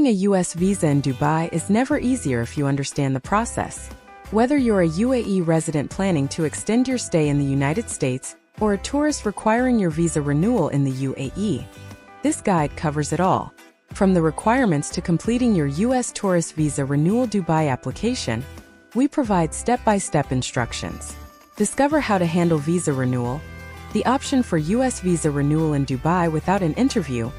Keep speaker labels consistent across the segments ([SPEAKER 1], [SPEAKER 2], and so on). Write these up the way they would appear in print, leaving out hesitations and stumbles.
[SPEAKER 1] a U.S. visa in Dubai is never easier if you understand the process. Whether you're a UAE resident planning to extend your stay in the United States or a tourist requiring your visa renewal in the UAE, this guide covers it all. From the requirements to completing your U.S. tourist visa renewal Dubai application, we provide step-by-step instructions. Discover how to handle visa renewal, the option for U.S. visa renewal in Dubai without an interview,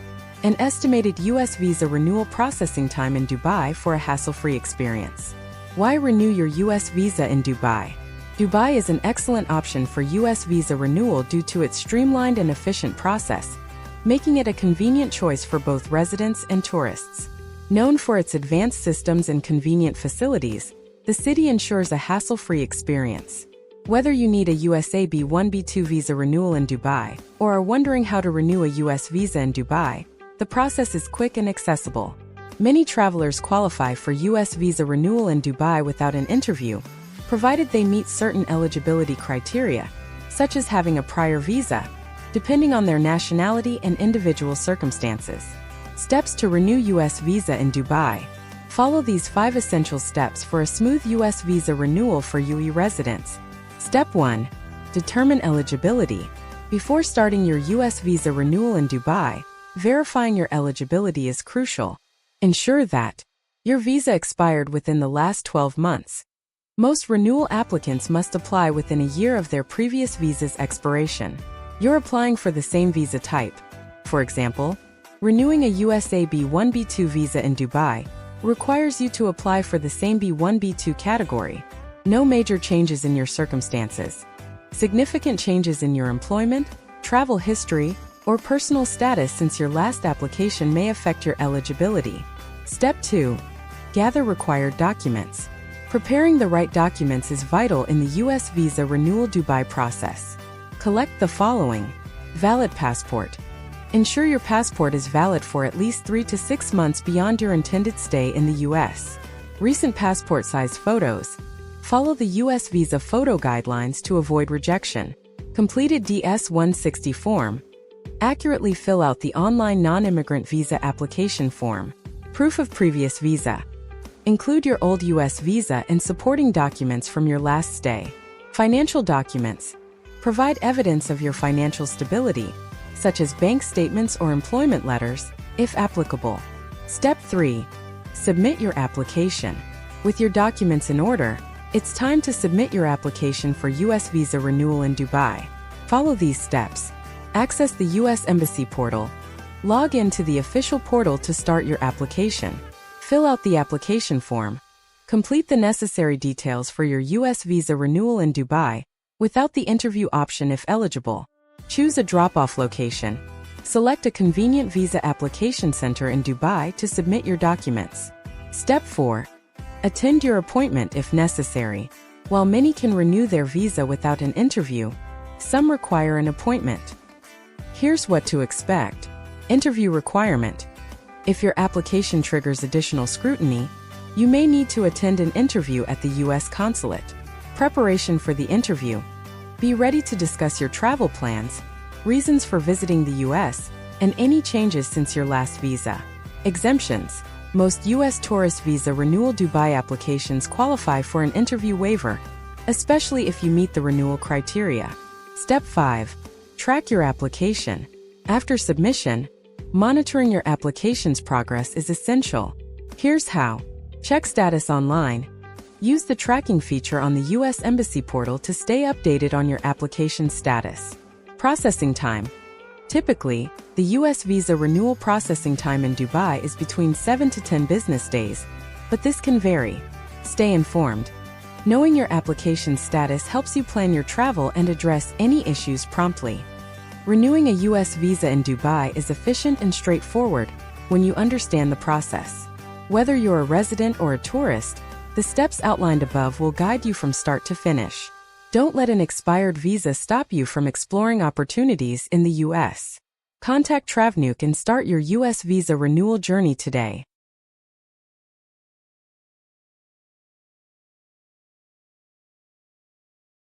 [SPEAKER 1] an estimated U.S. visa renewal processing time in Dubai for a hassle-free experience. Why renew your U.S. visa in Dubai? Dubai is an excellent option for U.S. visa renewal due to its streamlined and efficient process, making it a convenient choice for both residents and tourists. Known for its advanced systems and convenient facilities, the city ensures a hassle-free experience. Whether you need a USA B1-B2 visa renewal in Dubai or are wondering how to renew a U.S. visa in Dubai, the process is quick and accessible. Many travelers qualify for U.S. visa renewal in Dubai without an interview, provided they meet certain eligibility criteria, such as having a prior visa, depending on their nationality and individual circumstances. Steps to renew U.S. visa in Dubai. Follow these 5 essential steps for a smooth U.S. visa renewal for UAE residents. Step 1. Determine eligibility. Before starting your U.S. visa renewal in Dubai, verifying your eligibility is crucial. Ensure that your visa expired within the last 12 months. Most renewal applicants must apply within a year of their previous visa's expiration. You're applying for the same visa type. For example, renewing a USA B1-B2 visa in Dubai requires you to apply for the same B1-B2 category. No major changes in your circumstances. Significant changes in your employment, travel history, or personal status since your last application may affect your eligibility. Step 2. Gather required documents. Preparing the right documents is vital in the U.S. visa renewal Dubai process. Collect the following. Valid passport. Ensure your passport is valid for at least 3 to 6 months beyond your intended stay in the U.S. Recent passport-sized photos. Follow the U.S. visa photo guidelines to avoid rejection. Completed DS-160 form. Accurately fill out the online non-immigrant visa application form. Proof of previous visa. Include your old U.S. visa and supporting documents from your last stay. Financial documents. Provide evidence of your financial stability, such as bank statements or employment letters, if applicable. Step 3. Submit your application. With your documents in order, it's time to submit your application for U.S. visa renewal in Dubai. Follow these steps. Access the U.S. Embassy portal. Log into the official portal to start your application. Fill out the application form. Complete the necessary details for your U.S. visa renewal in Dubai, without the interview option if eligible. Choose a drop-off location. Select a convenient visa application center in Dubai to submit your documents. Step 4. Attend your appointment if necessary. While many can renew their visa without an interview, some require an appointment. Here's what to expect. Interview requirement. If your application triggers additional scrutiny, you may need to attend an interview at the U.S. consulate. Preparation for the interview. Be ready to discuss your travel plans, reasons for visiting the U.S., and any changes since your last visa. Exemptions. Most U.S. tourist visa renewal Dubai applications qualify for an interview waiver, especially if you meet the renewal criteria. Step 5. Track your application. After submission, monitoring your application's progress is essential. Here's how. Check status online. Use the tracking feature on the U.S. Embassy portal to stay updated on your application status. Processing time. Typically, the U.S. visa renewal processing time in Dubai is between 7 to 10 business days, but this can vary. Stay informed. Knowing your application status helps you plan your travel and address any issues promptly. Renewing a U.S. visa in Dubai is efficient and straightforward when you understand the process. Whether you're a resident or a tourist, the steps outlined above will guide you from start to finish. Don't let an expired visa stop you from exploring opportunities in the U.S. Contact TravNook and start your U.S. visa renewal journey today.